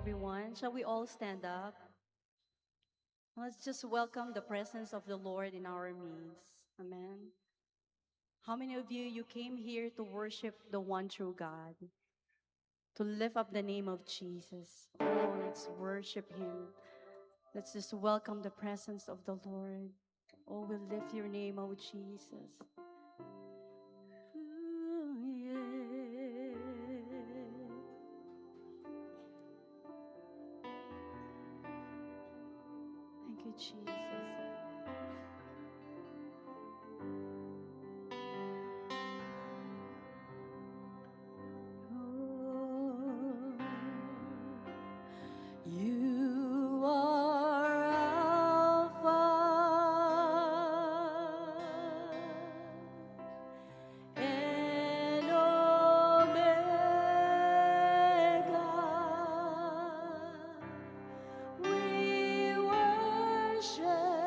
everyone. Shall we all stand up? Let's just welcome the presence of the Lord in our midst. Amen. How many of you came here to worship the one true God, to lift up the name of Jesus? Oh, let's worship Him. Let's just welcome the presence of the Lord. Oh, we lift your name, oh Jesus. Ooh, yeah. Thank you, Jesus. Oh, you are Alpha and Omega. We worship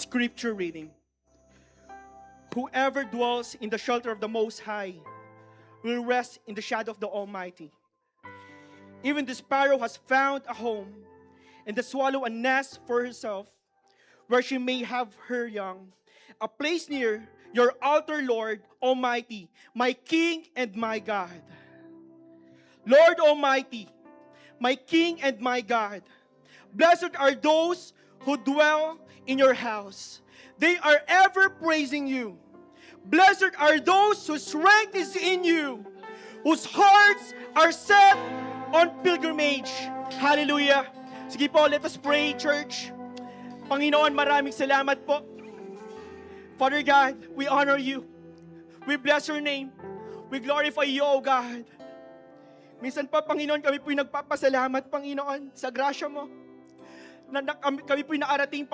scripture reading. Whoever dwells in the shelter of the Most High will rest in the shadow of the Almighty. Even the sparrow has found a home, and the swallow a nest for herself, where she may have her young. A place near your altar, Lord Almighty, my King and my God. Lord Almighty, my King and my God, blessed are those who dwell in your house. They are ever praising you. Blessed are those whose strength is in you, whose hearts are set on pilgrimage. Hallelujah. Sige po, let us pray, church. Panginoon, maraming salamat po. Father God, we honor you. We bless your name. We glorify you, O God. Minsan pa, Panginoon, kami po'y nagpapasalamat, Panginoon, sa grasya mo. Kami po'y naarating,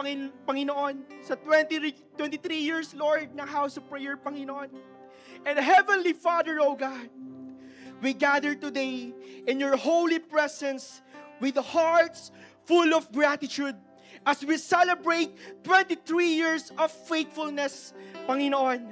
Panginoon, sa 23 years, Lord, ng House of Prayer, Panginoon. And Heavenly Father, O God, we gather today in your holy presence with hearts full of gratitude as we celebrate 23 years of faithfulness, Panginoon.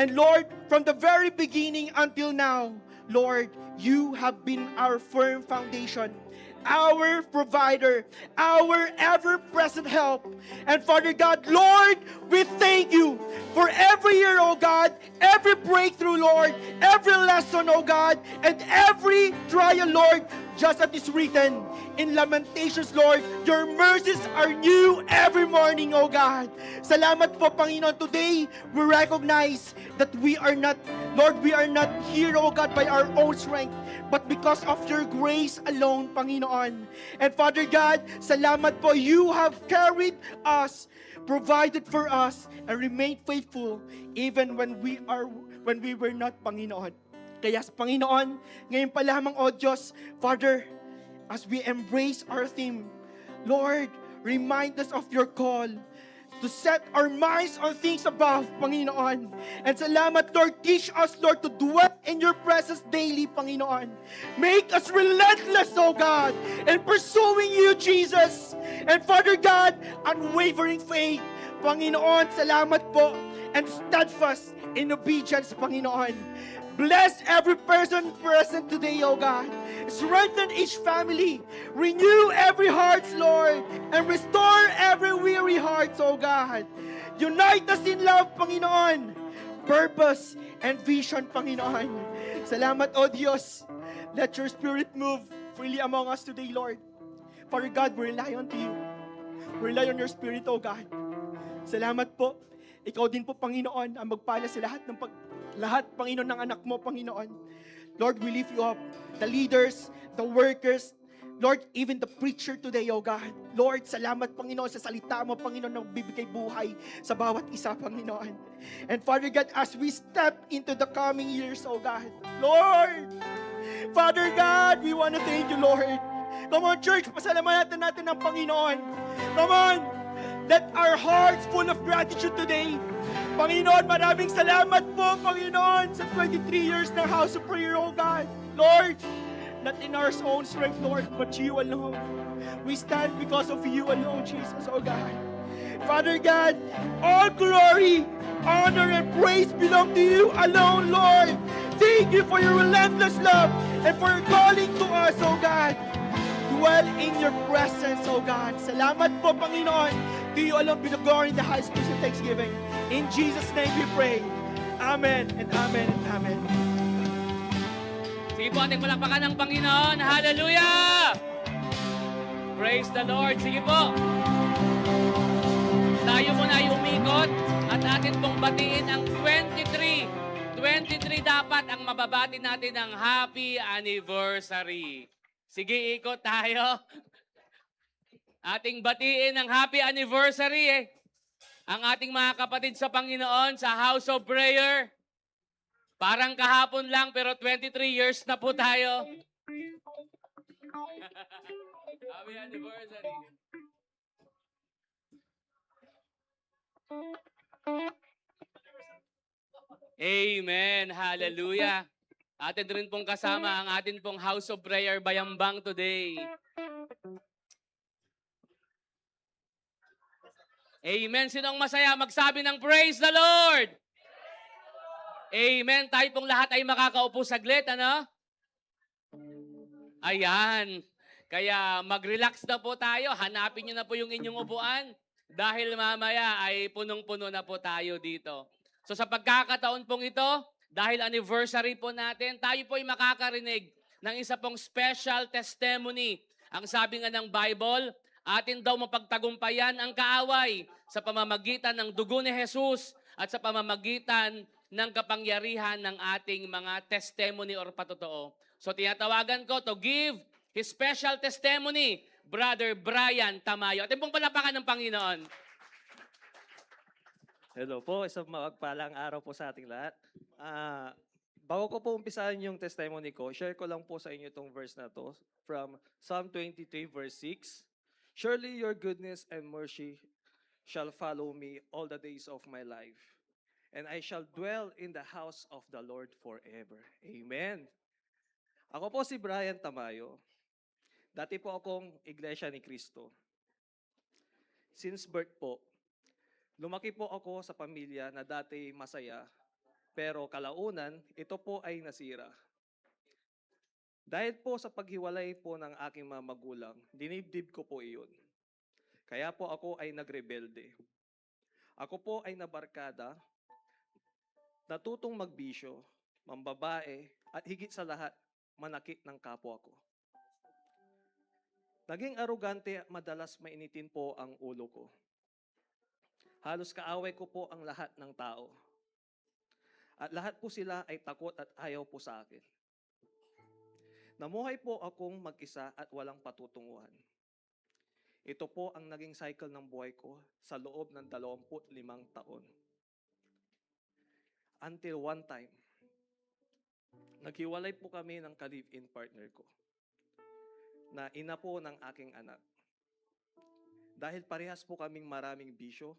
And Lord, from the very beginning until now, Lord, you have been our firm foundation, our provider, our ever-present help. And Father God, Lord, we thank you for every year, oh God, every breakthrough, Lord, every lesson, oh God, and every trial, Lord, just as it's written in Lamentations, Lord, your mercies are new every morning, oh God. Salamat po, Panginoon. Today, we recognize that we are not, Lord, we are not here, oh God, by our own strength, but because of your grace alone, Panginoon. And Father God, salamat po, you have carried us, provided for us, and remained faithful even when we were not, Panginoon. Kaya, Panginoon, ngayon pa lamang, O Diyos, Father, as we embrace our theme, Lord, remind us of your call to set our minds on things above, Panginoon. And salamat, Lord, teach us, Lord, to dwell in your presence daily, Panginoon. Make us relentless, O God, in pursuing you, Jesus. And Father God, unwavering faith, Panginoon, salamat po, and steadfast in obedience, Panginoon. Bless every person present today, O God. Strengthen each family. Renew every heart, Lord. And restore every weary heart, O God. Unite us in love, Panginoon. Purpose and vision, Panginoon. Salamat, O Diyos. Let your Spirit move freely among us today, Lord. Father God, we rely on you. We rely on your Spirit, O God. Salamat po. Ikaw din po, Panginoon, ang magpala sa lahat, Panginoon, ng anak mo, Panginoon. Lord, we lift you up. The leaders, the workers, Lord, even the preacher today, oh God. Lord, salamat, Panginoon, sa salita mo, Panginoon, na magbibigay buhay sa bawat isa, Panginoon. And Father God, as we step into the coming years, oh God, Lord, Father God, we want to thank you, Lord. Come on, church, pasalamatan natin ang Panginoon. Come on, let our hearts full of gratitude today. Panginoon, maraming salamat po, Panginoon, sa 23 years ng House of Prayer, oh God. Lord, not in our own strength, Lord, but you alone. We stand because of you alone, Jesus, oh God. Father God, all glory, honor, and praise belong to you alone, Lord. Thank you for your relentless love and for your calling to us, oh God. Dwell in your presence, oh God. Salamat po, Panginoon. To you alone be the glory in the highest praise and thanksgiving. In Jesus' name we pray. Amen and amen and amen. Sige po, ating palakpakan ng Panginoon. Hallelujah! Praise the Lord. Sige po. Tayo muna ay umikot at atin pong batiin ang 23. 23 dapat ang mababati natin ng happy anniversary. Sige, ikot tayo. Ating batiin ng happy anniversary ang ating mga kapatid sa Panginoon sa House of Prayer. Parang kahapon lang pero 23 years na po tayo. Happy anniversary. Amen. Hallelujah. Atin rin pong kasama ang atin pong House of Prayer Bayambang today. Amen. Sinong masaya magsabi ng praise the Lord? Amen. Tayo pong lahat ay makakaupo saglit, ano? Ayan. Kaya mag-relax na po tayo. Hanapin nyo na po yung inyong upuan. Dahil mamaya ay punong-puno na po tayo dito. So sa pagkakataon pong ito, dahil anniversary po natin, tayo po ay makakarinig ng isa pong special testimony. Ang sabi nga ng Bible, atin daw mapagtagumpayan ang kaaway sa pamamagitan ng dugo ni Jesus at sa pamamagitan ng kapangyarihan ng ating mga testimony or patotoo. So tinatawagan ko to give his special testimony, Brother Brian Tamayo. Atin pong palapakan ng Panginoon. Hello po, isang mapagpalang araw po sa ating lahat. Bago ko po umpisahan yung testimony ko, share ko lang po sa inyo itong verse na to from Psalm 23 verse 6. Surely your goodness and mercy shall follow me all the days of my life, and I shall dwell in the house of the Lord forever. Amen. Ako po si Brian Tamayo. Dati po akong Iglesia ni Cristo. Since birth po, lumaki po ako sa pamilya na dati masaya, pero kalaunan, ito po ay nasira. Dahil po sa paghiwalay po ng aking mga magulang, dinibdib ko po iyon. Kaya po ako ay nagrebelde. Ako po ay nabarkada, natutong magbisyo, mambabae, at higit sa lahat, manakit ng kapwa ko. Naging arugante at madalas mainitin po ang ulo ko. Halos kaaway ko po ang lahat ng tao. At lahat po sila ay takot at ayaw po sa akin. Namuhay po akong mag-isa at walang patutunguhan. Ito po ang naging cycle ng buhay ko sa loob ng 25 taon. Until one time, naghiwalay po kami ng ka-live-in partner ko na ina po ng aking anak. Dahil parehas po kaming maraming bisyo,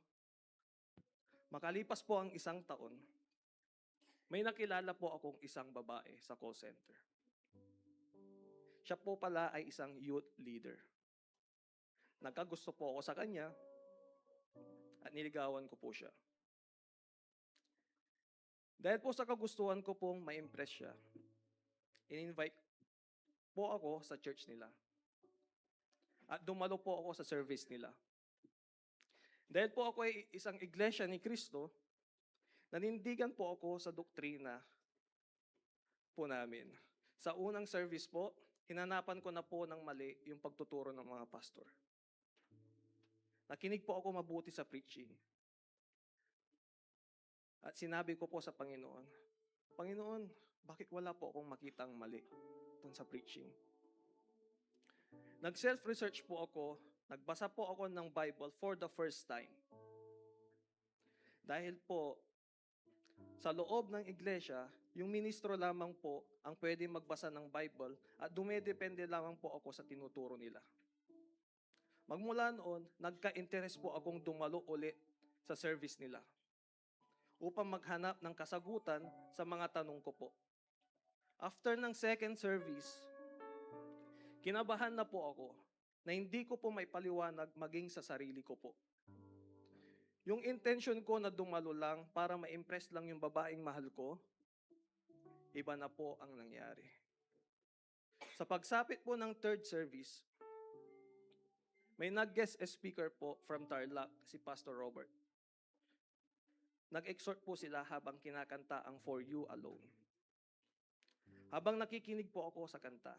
makalipas po ang 1 taon, may nakilala po akong isang babae sa call center. Siya po pala ay isang youth leader. Nagkagusto po ako sa kanya at niligawan ko po siya. Dahil po sa kagustuhan ko pong ma-impress siya, in-invite po ako sa church nila. At dumalo po ako sa service nila. Dahil po ako ay isang iglesia ni Cristo, nanindigan po ako sa doktrina po namin. Sa unang service po, hinanapan ko na po ng mali yung pagtuturo ng mga pastor. Nakinig po ako mabuti sa preaching. At sinabi ko po sa Panginoon, Panginoon, bakit wala po akong makitang mali dun sa preaching? Nag-self-research po ako, nagbasa po ako ng Bible for the first time. Dahil po, sa loob ng iglesia, yung ministro lamang po ang pwede magbasa ng Bible at dumedepende lamang po ako sa tinuturo nila. Magmula noon, nagka-interest po akong dumalo ulit sa service nila upang maghanap ng kasagutan sa mga tanong ko po. After ng second service, kinabahan na po ako na hindi ko po maipaliwanag maging sa sarili ko po. Yung intention ko na dumalo lang para ma-impress lang yung babaeng mahal ko, iba na po ang nangyari. Sa pagsapit po ng third service, may nag-guest speaker po from Tarlac, si Pastor Robert. Nag-exhort po sila habang kinakanta ang For You Alone. Habang nakikinig po ako sa kanta,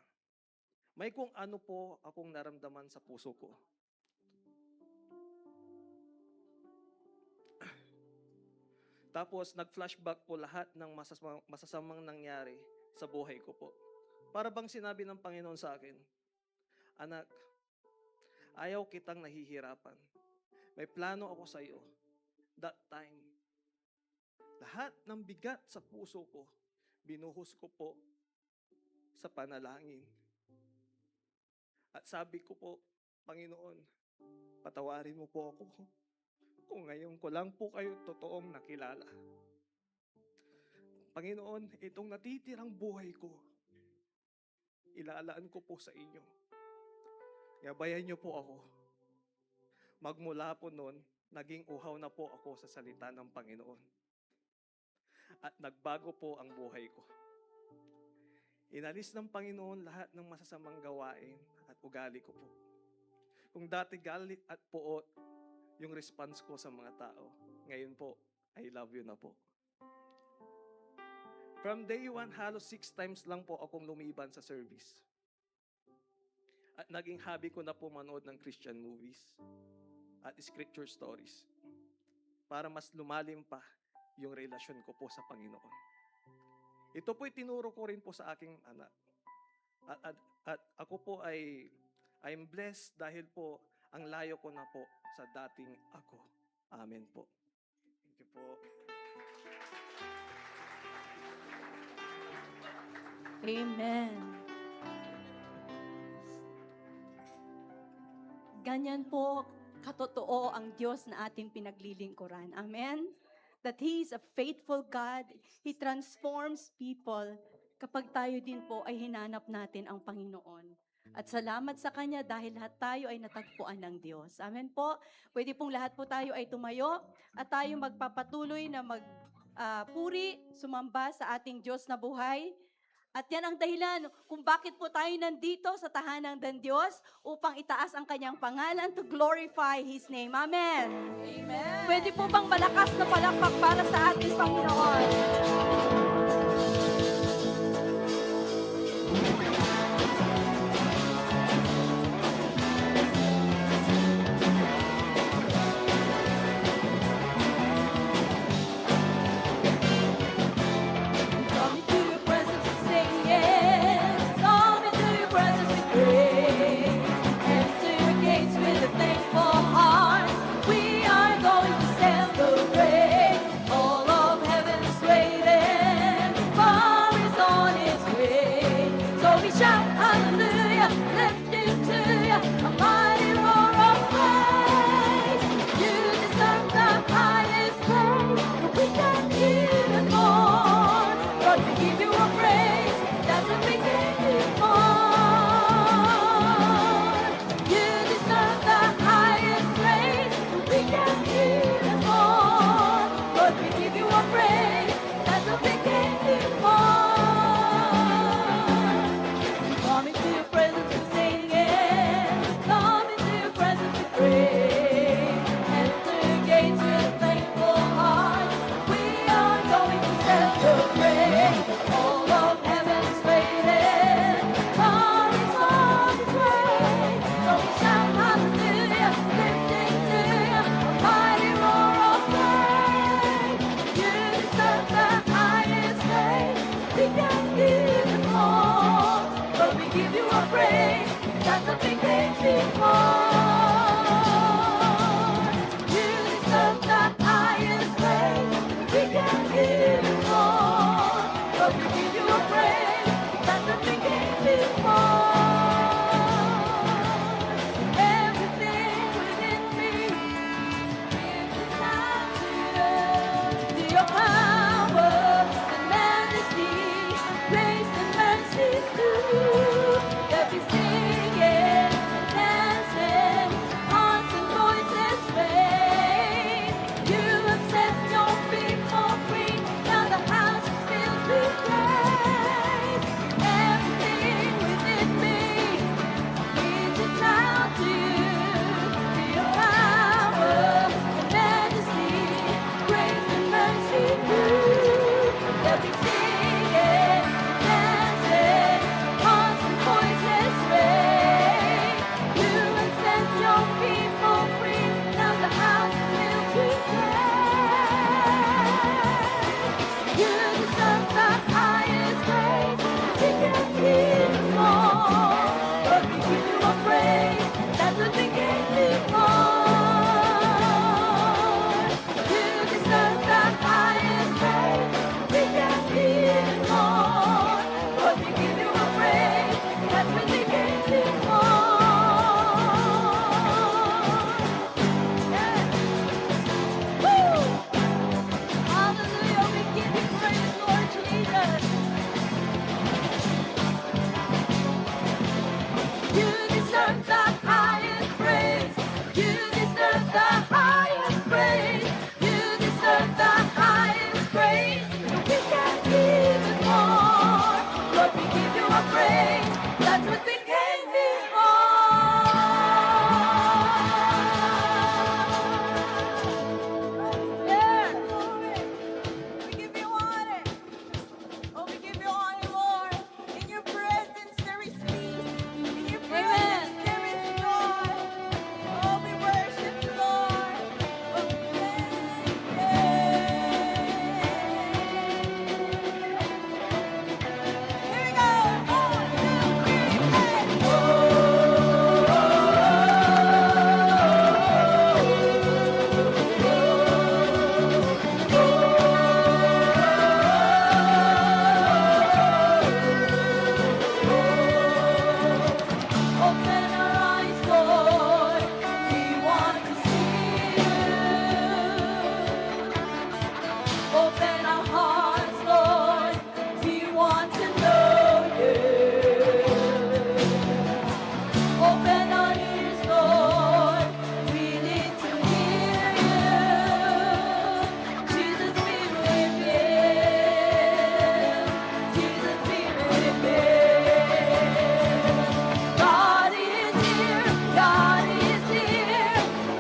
may kung ano po akong naramdaman sa puso ko. Tapos nag-flashback po lahat ng masasamang nangyari sa buhay ko po. Para bang sinabi ng Panginoon sa akin, Anak, ayaw kitang nahihirapan. May plano ako sa iyo. That time, lahat ng bigat sa puso ko, binuhos ko po sa panalangin. At sabi ko po, Panginoon, patawarin mo po ako kung ngayon ko lang po kayo totoong nakilala. Panginoon, itong natitirang buhay ko, ilalaan ko po sa inyo. Gabayan niyo po ako. Magmula po noon, naging uhaw na po ako sa salita ng Panginoon. At nagbago po ang buhay ko. Inalis ng Panginoon lahat ng masasamang gawain at ugali ko po. Kung dati galit at puot yung response ko sa mga tao, ngayon po, I love you na po. From day one, halos 6 times lang po akong lumiban sa service. At naging hobby ko na po manood ng Christian movies at scripture stories para mas lumalim pa yung relasyon ko po sa Panginoon. Ito po'y tinuro ko rin po sa aking anak. At ako po I'm blessed dahil po ang layo ko na po sa dating ako. Amen po. Thank you po. Amen. Ganyan po katotoo ang Diyos na ating pinaglilingkuran. Amen? That He is a faithful God. He transforms people kapag tayo din po ay hinanap natin ang Panginoon. At salamat sa Kanya dahil lahat tayo ay natagpuan ng Diyos. Amen po. Pwede pong lahat po tayo ay tumayo at tayo magpapatuloy na magpuri, sumamba sa ating Diyos na buhay. At yan ang dahilan kung bakit po tayo nandito sa tahanan ng Diyos upang itaas ang Kanyang pangalan to glorify His name. Amen. Amen. Pwede po bang malakas na palakpak para sa ating Panginoon? Come into your presence and say yes. Come into your presence with praise. Enter your gates with a thankful heart. We are going to celebrate. All of heaven is waiting.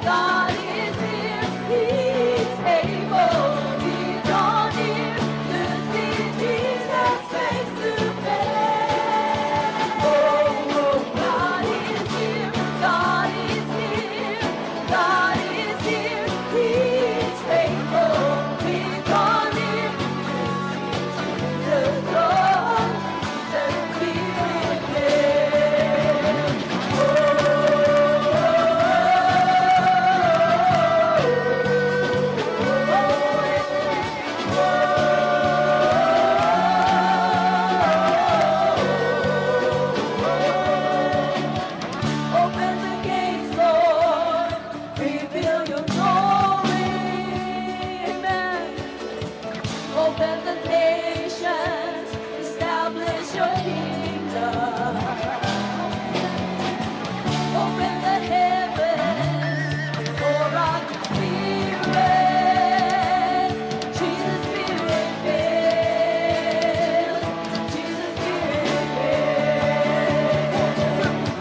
God is here, He's able. We draw near to see Jesus face to face. Oh, God is here, God is here, God is here, He's faithful. We draw near to the throne, Jesus be with Open the gates, Lord, reveal your glory. Amen. Open the nations, establish your kingdom. Open the heavens, pour out your spirit. Jesus, Spirit, fill. Jesus, Spirit, fill.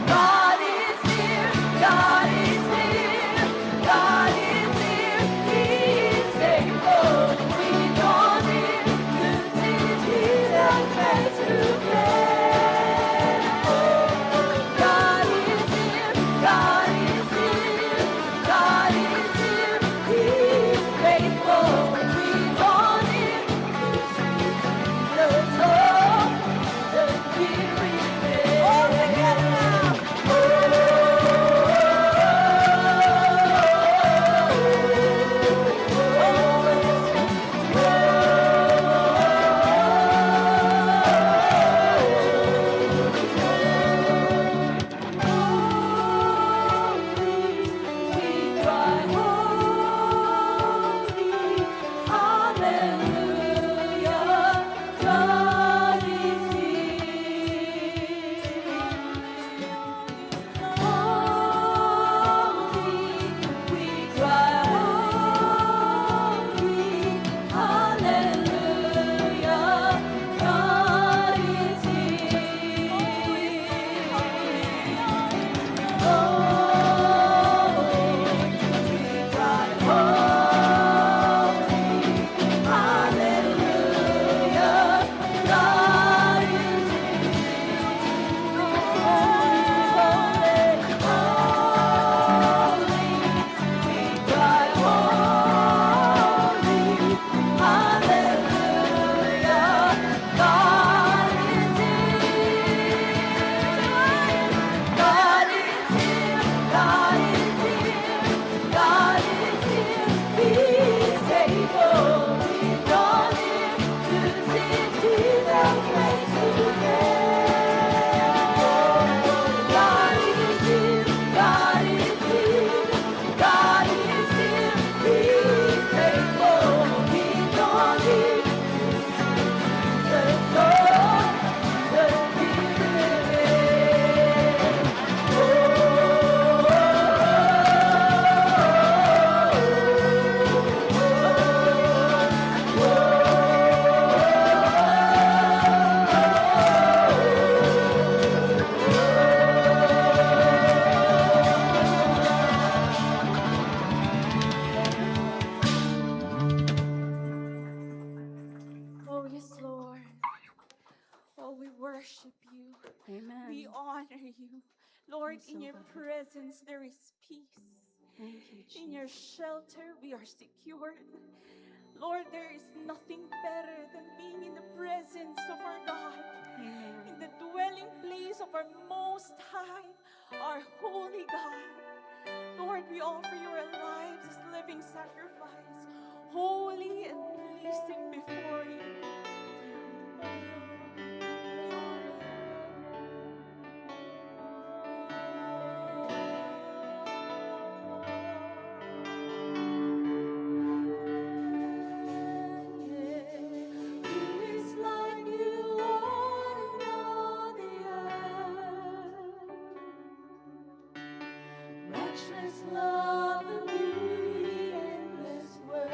God is here, God is here, God is here, He is able. We draw near to see Jesus face to face. God is here, God is here, God is here, He is faithful. We draw near to see the soul, the spirit. All together now. Oh, yes, Lord. Oh, we worship you. Amen. We honor you. Lord, Yes, in oh your God. presence there is peace. Thank you, In your Jesus. shelter we are secured. Lord, there is nothing better than being in the presence of our God, in Amen. the dwelling place of our Most High, our holy God. Lord, we offer you our lives as living sacrifice, holy and pleasing before you. Who is like you, Lord, in all the earth? Matchless love and beauty, endless worth.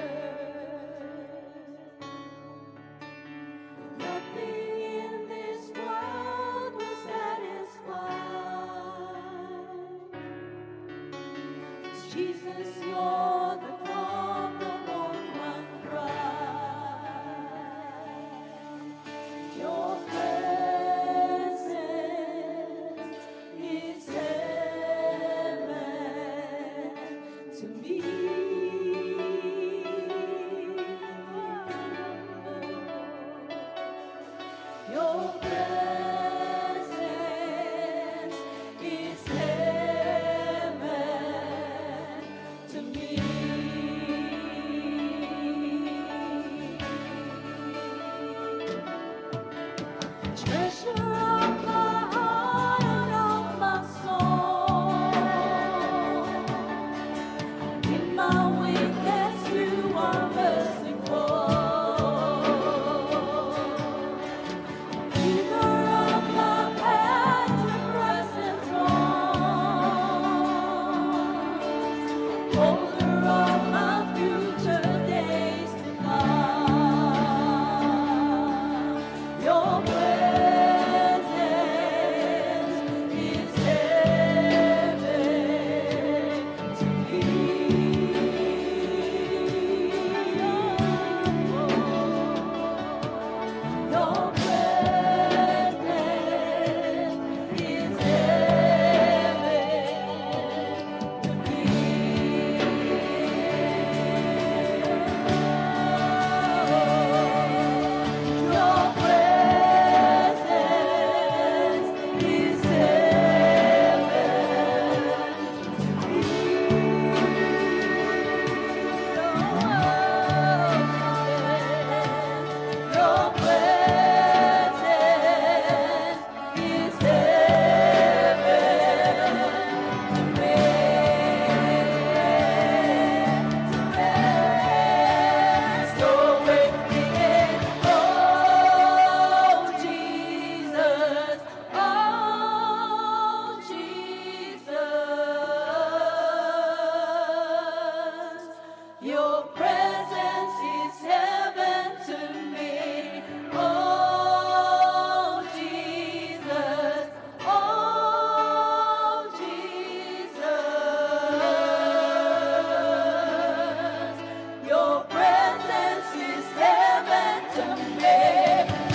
you're the calm that won't run dry. Your presence is heaven to me. Your presence is heaven to me. Treasure of my heart and of my soul. In my weakness, you are merciful. Keeper of my past and present wrongs. Holder of my future days to come. Your presence is heaven to me. Your presence is heaven to me. Your presence is Your presence is heaven to me. So with me, oh Jesus, Your presence is heaven to me. Oh Jesus, Your presence is heaven to me.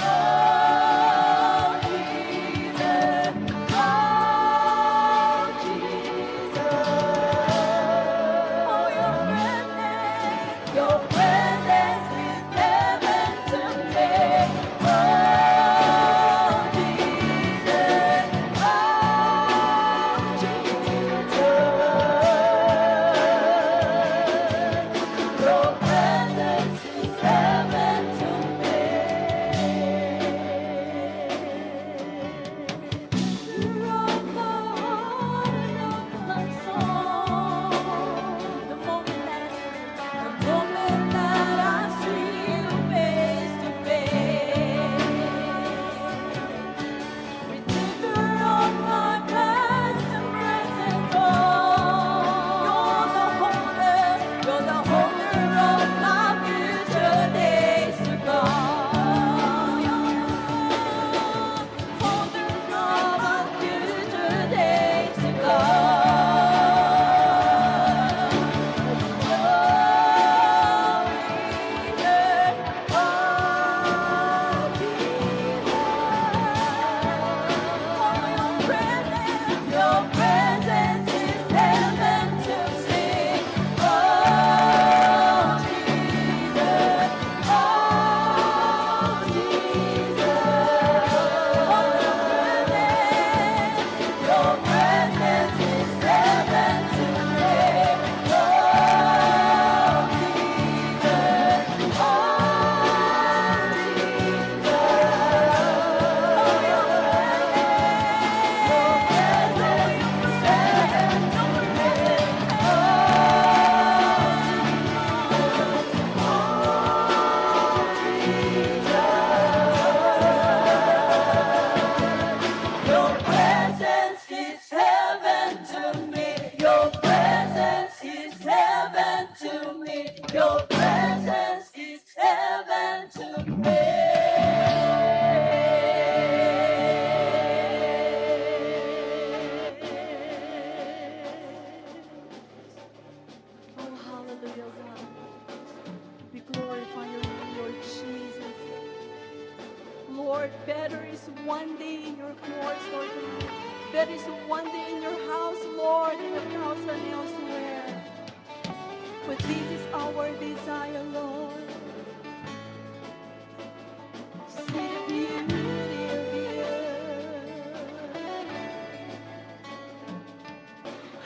Oh Jesus, Your presence is heaven to me. Oh Jesus, Your presence is heaven to me. You rock the heart and of my soul. The moment that I see you face to face, Redeemer of my past and present wrong. You're the holder of my future days to come. Holder of my future days to Your presence is heaven to see. Oh Jesus, Your presence is heaven to me. Oh Your presence is heaven to me. Your presence is heaven to me. Your presence is heaven to me. O God. We glorify your name, Lord Jesus. Lord, better is one day in your courts, Lord God. Better is one day in your house, Lord, in your house than elsewhere. But this is our desire, Lord. See the beauty of you.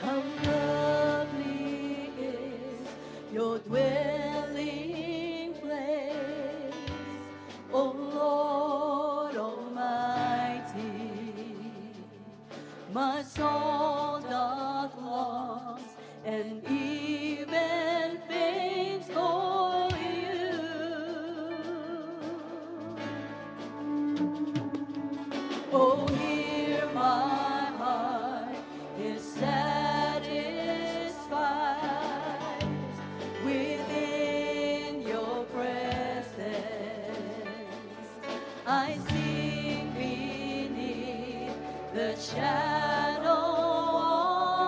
How lovely is your dwelling place, O Lord Almighty. My soul doth long and even faints for you. Oh, hear my heart is satisfied within your presence. I sink beneath the shadow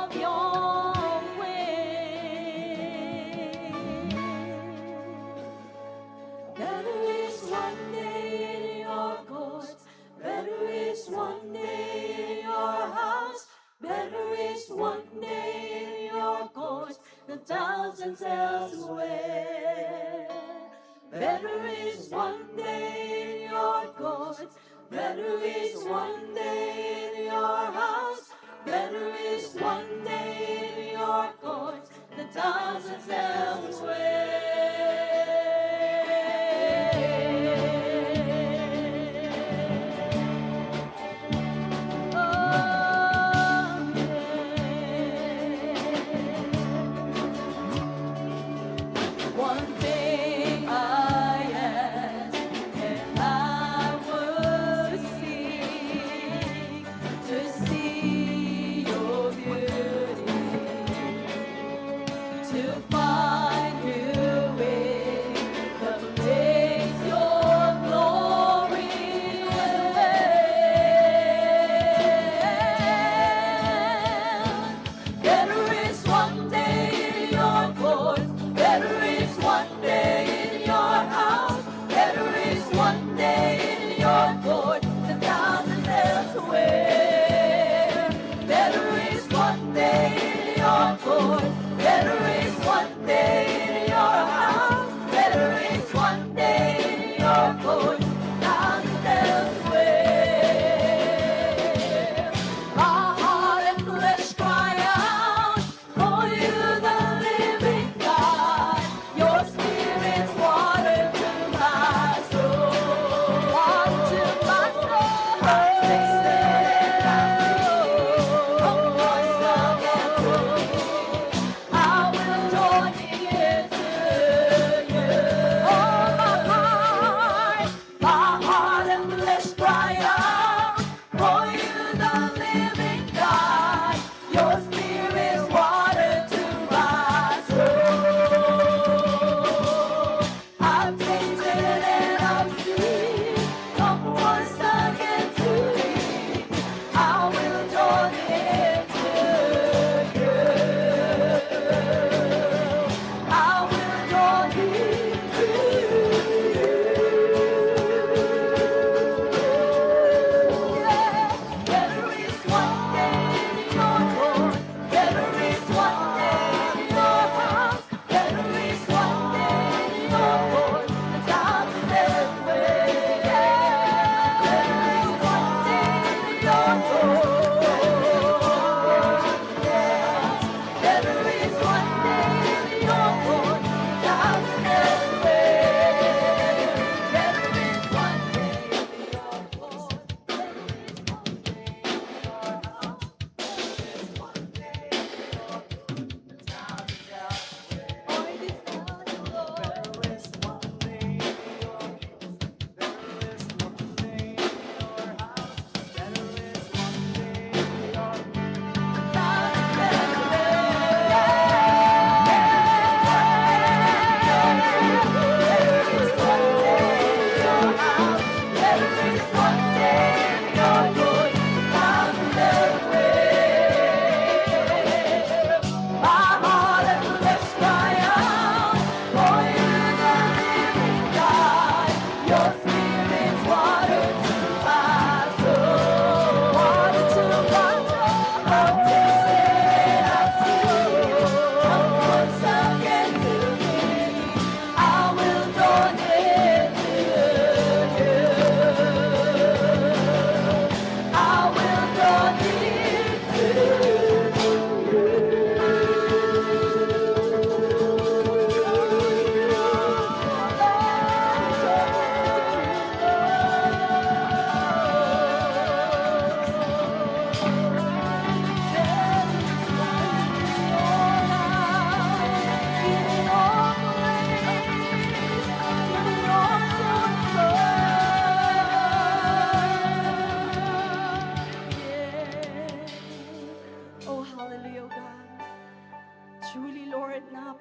of your wings. Better is one day in your courts. Better is one day in your house. Better is one day in your courts than thousands elsewhere. Better is one day in your courts. Better is one day in your house. Better is one day in your courts than thousands elsewhere. One thing I ask, and I would seek to see your beauty, to find you in the place your glory dwells. Better is one day in your courts. Better is one day in your house. Better is one day in your court than thousands elsewhere. Better is one day in your court. Better is one day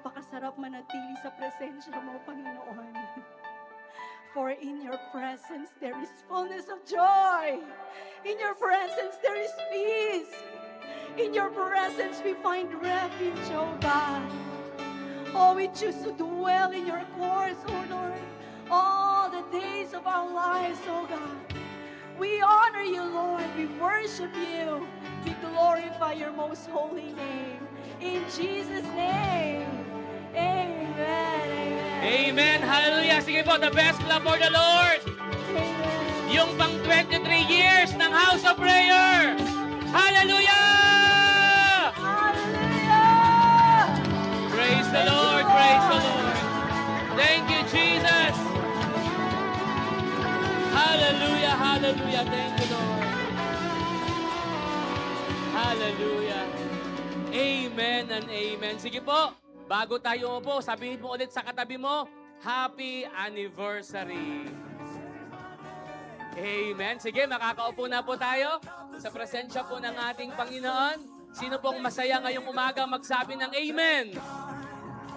Napakasarap manatili sa presensya mo, Panginoon. For in your presence there is fullness of joy. In your presence there is peace. In your presence we find refuge, oh God. Oh, we choose to dwell in your courts, oh Lord, all the days of our lives, oh God. We honor you, Lord. We worship you. We glorify your most holy name. In Jesus' name, amen, amen. Amen. Hallelujah. Sige po, the best clap for the Lord. Amen. Yung pang 23 years ng House of Prayer. Hallelujah! Hallelujah! Praise the Lord. Praise the Lord. Thank you, Jesus. Hallelujah. Hallelujah. Thank you, Lord. Hallelujah. Amen and amen. Sige po, bago tayo po, sabihin mo ulit sa katabi mo, Happy Anniversary. Amen. Sige, makakaupo na po tayo sa presensya po ng ating Panginoon. Sino pong masaya ngayong umaga magsabi ng Amen?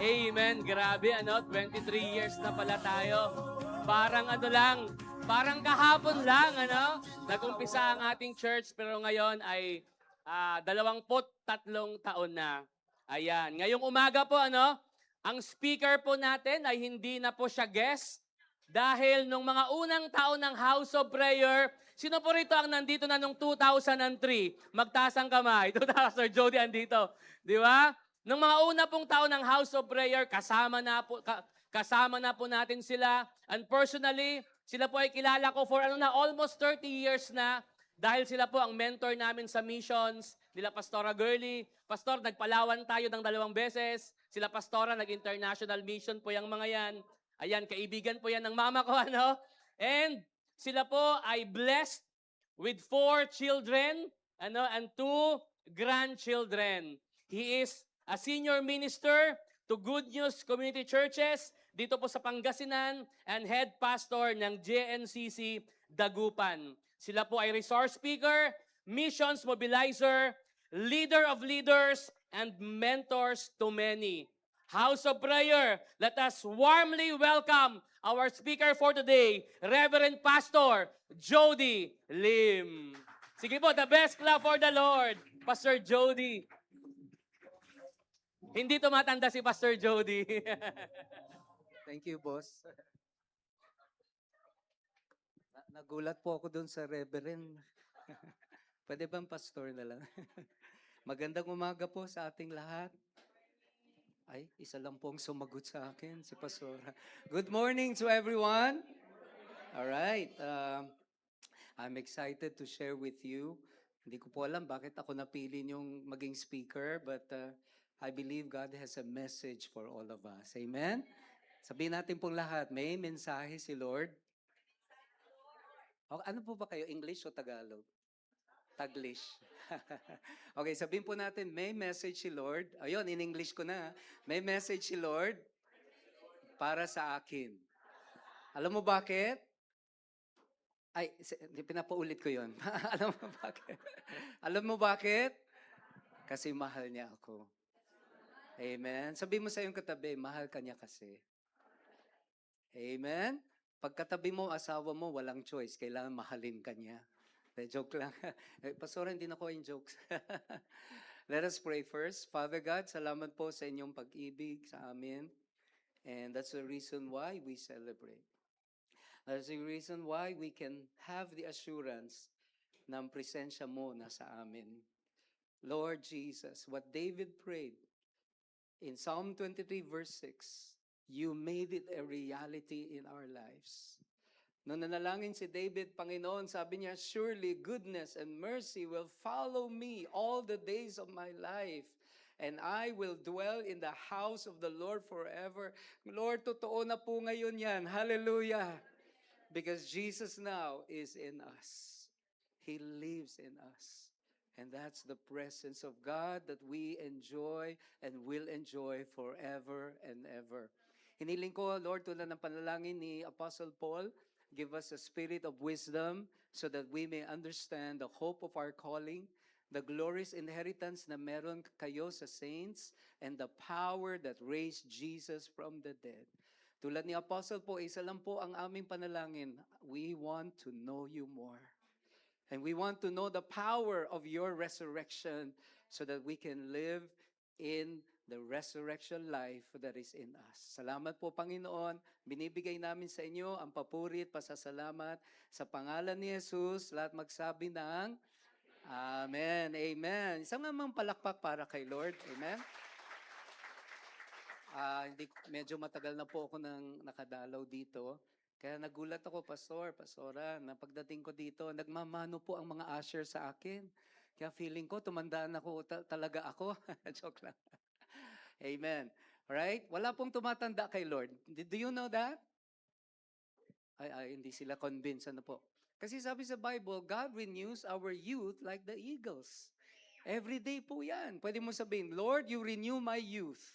Amen. Grabe, 23 years na pala tayo. Parang parang kahapon lang, Nag-umpisa ang ating church, pero ngayon ay 23 taon na. Ayan. Ngayong umaga po, ang speaker po natin ay hindi na po siya guest. Dahil nung mga unang taon ng House of Prayer, sino po rito ang nandito na nung 2003? Magtaas ang kamay. Pastor Jody andito. Di ba? Nung mga una pong taon ng House of Prayer, kasama na po natin sila. And personally, sila po ay kilala ko for almost 30 years na. Dahil sila po ang mentor namin sa missions, nila Pastora Girly. Pastor, nagpalawan tayo ng 2 beses. Sila Pastora, nag-international mission po yung mga yan. Ayan, kaibigan po yan ng mama ko, And sila po ay blessed with 4 children, and 2 grandchildren. He is a senior minister to Good News Community Churches dito po sa Pangasinan and head pastor ng JNCC Dagupan. Sila po ay resource speaker, missions mobilizer, leader of leaders, and mentors to many. House of Prayer, let us warmly welcome our speaker for today, Reverend Pastor Jody Lim. Sige po, the best clap for the Lord, Pastor Jody. Hindi tumatanda si Pastor Jody. Thank you, boss. Nagulat po ako doon sa Reverend. Pwede bang pastor na lang? Magandang umaga po sa ating lahat. Ay, isa lang pong sumagot sa akin, si Pastora. Good morning to everyone. All right. I'm excited to share with you. Hindi ko po alam bakit ako napili yung maging speaker, but I believe God has a message for all of us. Amen? Sabihin natin pong lahat, may mensahe si Lord. Okay, ano po ba kayo? English o Tagalog? Taglish. Okay, sabihin po natin, may message si Lord. Ayun, in English ko na. May message si Lord para sa akin. Alam mo bakit? Ay, pinapaulit ko yon. Alam mo bakit? Alam mo bakit? Kasi mahal niya ako. Amen? Sabihin mo sa iyong katabi, mahal ka niya kasi. Amen? Pagkatabi mo, asawa mo, walang choice. Kailangan mahalin ka niya. Joke lang. Pastor, hindi na ko yung jokes. Let us pray first. Father God, salamat po sa inyong pag-ibig sa amin. And that's the reason why we celebrate. That's the reason why we can have the assurance na ang presensya mo nasa amin. Lord Jesus, what David prayed in Psalm 23 verse 6, you made it a reality in our lives. Nung nanalangin si David, Panginoon, sabi niya, surely goodness and mercy will follow me all the days of my life, and I will dwell in the house of the Lord forever. Lord, totoo na po ngayon yan. Hallelujah. Because Jesus now is in us. He lives in us. And that's the presence of God that we enjoy and will enjoy forever and ever. Hiniling ko, Lord, tulad ng panalangin ni Apostle Paul, give us a spirit of wisdom so that we may understand the hope of our calling, the glorious inheritance na meron kayo sa saints, and the power that raised Jesus from the dead. Tulad ni Apostle po, isa lang po ang aming panalangin. We want to know you more. And we want to know the power of your resurrection so that we can live in the resurrection life that is in us. Salamat po, Panginoon. Binibigay namin sa inyo ang papuri at pasasalamat sa pangalan ni Jesus. Lahat magsabi ng Amen. Amen. Isang namang palakpak para kay Lord. Amen. Medyo matagal na po ako nang nakadalaw dito. Kaya nagulat ako, Pastora, na pagdating ko dito, nagmamano po ang mga usher sa akin. Kaya feeling ko, tumandaan ako, talaga ako. Joke lang. Amen. Alright? Wala pong tumatanda kay Lord. Do you know that? Hindi sila convinced. Ano po? Kasi sabi sa Bible, God renews our youth like the eagles. Every day po yan. Pwede mo sabihin, Lord, you renew my youth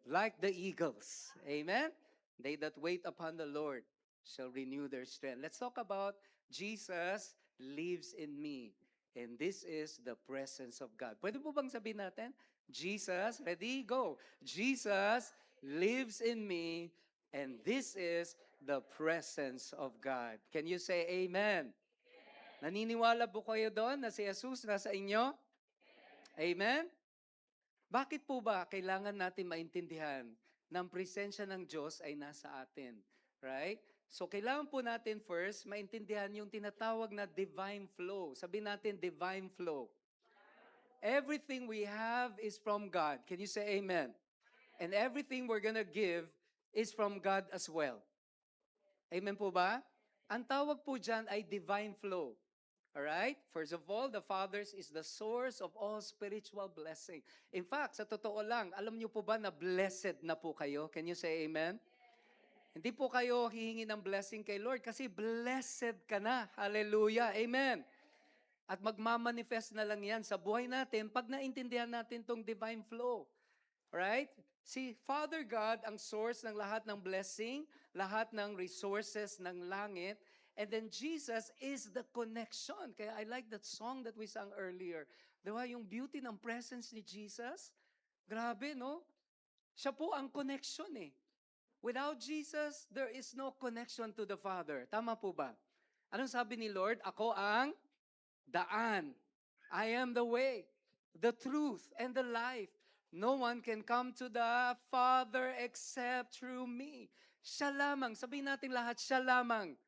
like the eagles. Amen? They that wait upon the Lord shall renew their strength. Let's talk about Jesus lives in me. And this is the presence of God. Pwede po bang sabihin natin? Jesus, ready, go. Jesus lives in me, and this is the presence of God. Can you say amen? Naniniwala po kayo doon na si Jesus nasa inyo? Amen? Bakit po ba kailangan natin maintindihan na ang presensya ng Diyos ay nasa atin? Right? So kailangan po natin first maintindihan yung tinatawag na divine flow. Sabihin natin divine flow. Everything we have is from God. Can you say amen? And everything we're gonna give is from God as well. Amen po ba? Ang tawag po dyan ay divine flow. Alright? First of all, the Father is the source of all spiritual blessing. In fact, sa totoo lang, alam niyo po ba na blessed na po kayo? Can you say amen? Hindi po kayo hihingi ng blessing kay Lord kasi blessed ka na. Hallelujah. Amen. At magmamanifest na lang yan sa buhay natin pag naintindihan natin tong divine flow. Right? Si Father God ang source ng lahat ng blessing, lahat ng resources ng langit, and then Jesus is the connection. Kaya I like that song that we sang earlier. Diba? Yung beauty ng presence ni Jesus, grabe, no? Siya po ang connection eh. Without Jesus, there is no connection to the Father. Tama po ba? Anong sabi ni Lord? Ako ang daan. I am the way, the truth, and the life. No one can come to the Father except through me. Siya lamang. Sabihin natin lahat, siya lamang.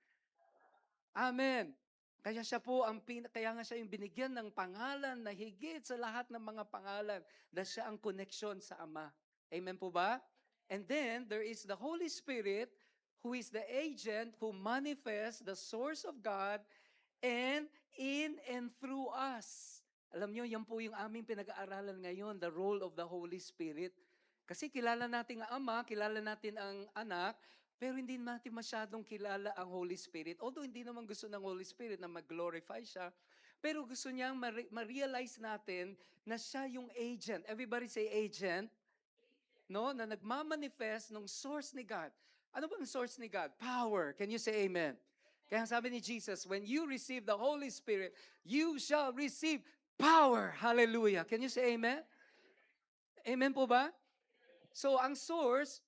Amen. Kaya siya po kaya nga siya yung binigyan ng pangalan na higit sa lahat ng mga pangalan na siya ang koneksyon sa Ama. Amen po ba? And then there is the Holy Spirit who is the agent who manifests the source of God and in and through us. Alam nyo, yan po yung aming pinag-aaralan ngayon, the role of the Holy Spirit. Kasi kilala natin ang Ama, kilala natin ang Anak, pero hindi natin masyadong kilala ang Holy Spirit. Although hindi naman gusto ng Holy Spirit na mag-glorify siya, pero gusto niyang ma-realize natin na siya yung agent. Everybody say agent. No? Na nagmamanifest ng source ni God. Ano ba ang source ni God? Power. Can you say amen? Kaya sabi ni Jesus, when you receive the Holy Spirit, you shall receive power. Hallelujah. Can you say amen? Amen po ba? So, ang source,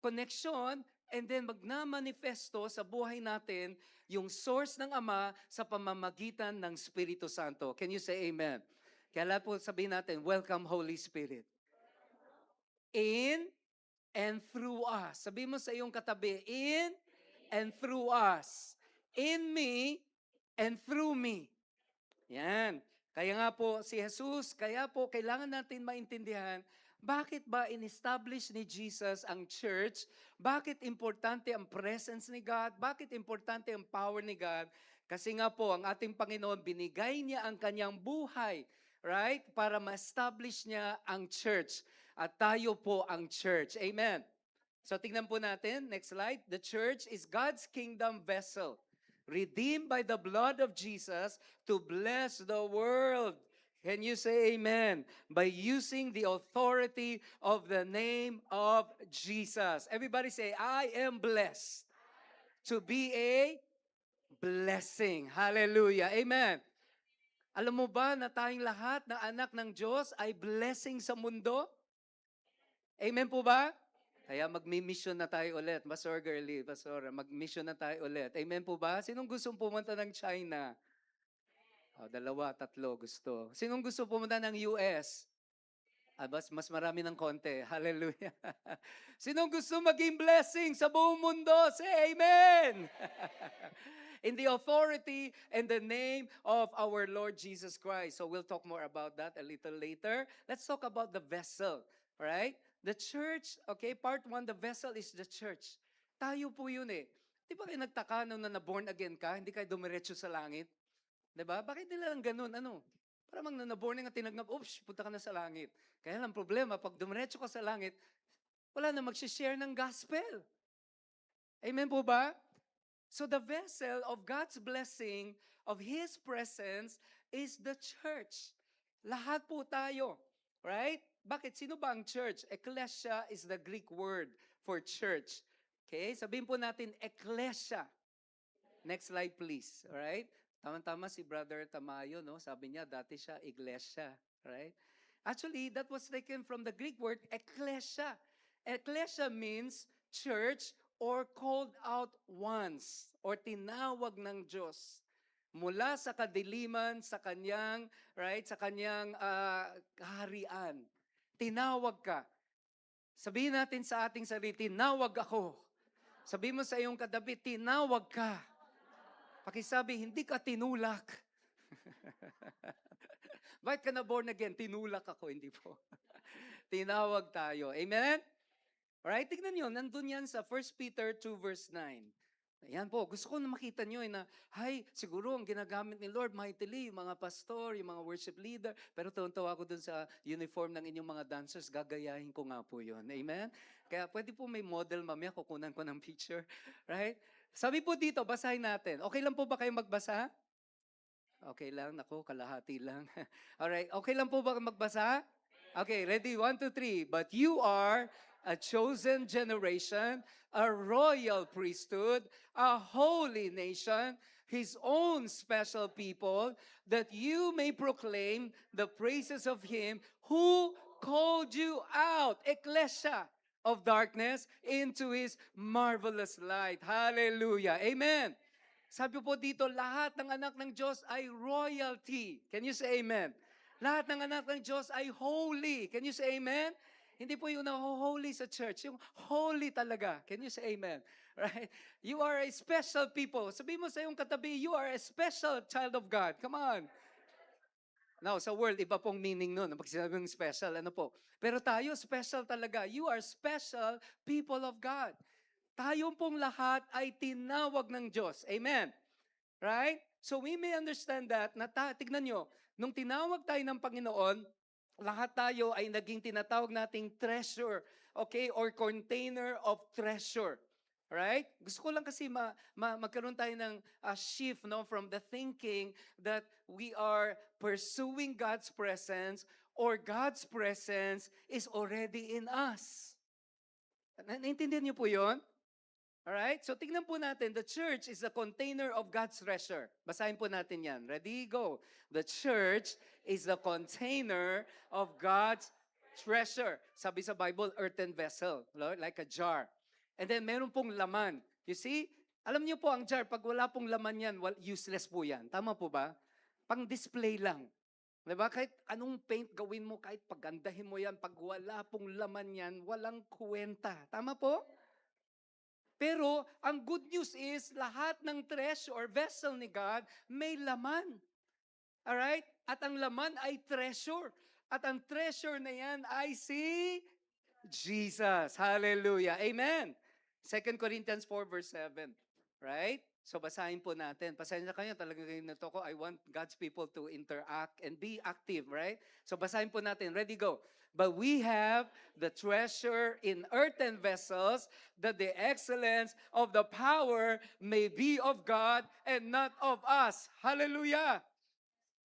connection, and then magna-manifesto sa buhay natin yung source ng Ama sa pamamagitan ng Espiritu Santo. Can you say amen? Kaya lahat po sabihin natin, welcome Holy Spirit. In and through us. Sabihin mo sa iyong katabi, in and through us. In me and through me. Yan. Kaya nga po si Jesus, kaya po kailangan natin maintindihan bakit ba in-establish ni Jesus ang church? Bakit importante ang presence ni God? Bakit importante ang power ni God? Kasi nga po, ang ating Panginoon, binigay niya ang kanyang buhay, right? Para ma-establish niya ang church. At tayo po ang church. Amen. So tingnan po natin, next slide. The church is God's kingdom vessel, redeemed by the blood of Jesus to bless the world. Can you say amen? By using the authority of the name of Jesus. Everybody say, I am blessed to be a blessing. Hallelujah. Amen. Alam mo ba na tayong lahat na anak ng Diyos ay blessing sa mundo? Amen po ba? Kaya magmi-mission na tayo ulit. Pastor Girlie, Pastor, mag-mission na tayo ulit. Amen po ba? Sinong gustong pumunta ng China? Oh, dalawa, tatlo gusto. Sinong gusto pumunta ng US? Mas marami ng konti. Hallelujah. Sinong gusto maging blessing sa buong mundo? Say amen. In the authority and the name of our Lord Jesus Christ. So we'll talk more about that a little later. Let's talk about the vessel. All right? The church, okay, part 1, the vessel is the church. Tayo po yun eh. Di ba kayo nagtaka nung na born again ka, hindi kayo dumiretso sa langit? Di ba? Bakit nila lang ganun? Ano? Para mang na-born nga tinagnap, oops, punta ka na sa langit. Kaya lang problema, pag dumiretso ka sa langit, wala na mag-share ng gospel. Amen po ba? So the vessel of God's blessing, of His presence, is the church. Lahat po tayo. Right? Bakit? Sino ba ang church? Ecclesia is the Greek word for church. Okay? Sabihin po natin, ecclesia. Next slide please. Alright? Tama-tama si Brother Tamayo, no? Sabi niya, dati siya iglesia. Right? Actually, that was taken from the Greek word ecclesia. Ecclesia means church or called out ones or tinawag ng Diyos mula sa kadiliman sa kanyang kaharian. Tinawag ka. Sabihin natin sa ating sarili, tinawag ako. Sabihin mo sa iyong katabi, tinawag ka. Pakisabi, hindi ka tinulak. Bakit ka na born again? Tinulak ako, hindi po. Tinawag tayo. Amen? Alright, tignan nyo, nandun yan sa 1 Peter 2 verse 9. Ayan po, gusto ko na makita nyo na, siguro ang ginagamit ni Lord mightily, yung mga pastor, yung mga worship leader, pero tuwan-tuwa ako dun sa uniform ng inyong mga dancers, gagayahin ko nga po yun. Amen? Kaya pwede po may model, mamaya kukunan ko ng picture. Right? Sabi po dito, basahin natin. Okay lang po ba kayo magbasa? Okay lang, nako, kalahati lang. Alright, okay lang po ba magbasa? Okay, ready? 1, 2, 3. But you are a chosen generation, a royal priesthood, a holy nation, His own special people, that you may proclaim the praises of Him who called you out, ecclesia, of darkness into His marvelous light. Hallelujah. Amen. Sabi po dito, lahat ng anak ng Diyos ay royalty. Can you say amen? Lahat ng anak ng Diyos ay holy. Can you say amen? Hindi po yung holy sa church, yung holy talaga. Can you say amen? Right? You are a special people. Sabi mo sa iyong katabi, you are a special child of God. Come on. Now, sa world, iba pong meaning nun. Pag sinabi mong special, ano po? Pero tayo, special talaga. You are special people of God. Tayong pong lahat ay tinawag ng Diyos. Amen? Right? So we may understand that, tignan nyo, nung tinawag tayo ng Panginoon, lahat tayo ay naging tinatawag nating treasure, okay? Or container of treasure. Right? Gusto ko lang kasi magkaroon tayo ng shift, no, from the thinking that we are pursuing God's presence or God's presence is already in us. Naintindihan niyo po 'yon? Alright? So tingnan po natin, the church is a container of God's treasure. Basahin po natin yan. Ready? Go. The church is the container of God's treasure. Sabi sa Bible, earthen vessel, like a jar. And then meron pong laman. You see? Alam niyo po ang jar, pag wala pong laman yan, useless po yan. Tama po ba? Pang display lang. Diba? Kahit anong paint gawin mo, kahit pagandahin mo yan, pag wala pong laman yan, walang kwenta. Tama po? Pero ang good news is, lahat ng treasure or vessel ni God may laman. Alright? At ang laman ay treasure. At ang treasure na yan ay si Jesus. Hallelujah. Amen. 2 Corinthians 4 verse 7. Right? So basahin po natin. Pasensya kayo, talaga kayo na to ko. I want God's people to interact and be active, right? So basahin po natin. Ready, go. But we have the treasure in earthen vessels, that the excellence of the power may be of God and not of us. Hallelujah!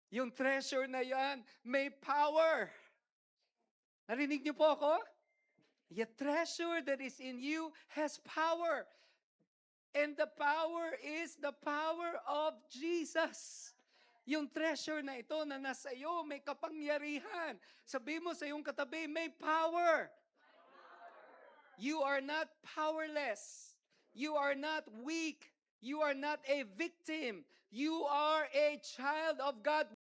Yung treasure na yan, may power. Narinig niyo po ako? The treasure that is in you has power. And the power is the power of Jesus. Yung treasure na ito na nasa iyo, may kapangyarihan. Sabi mo sa iyong katabi, may power. You are not powerless. You are not weak. You are not a victim. You are a child of God.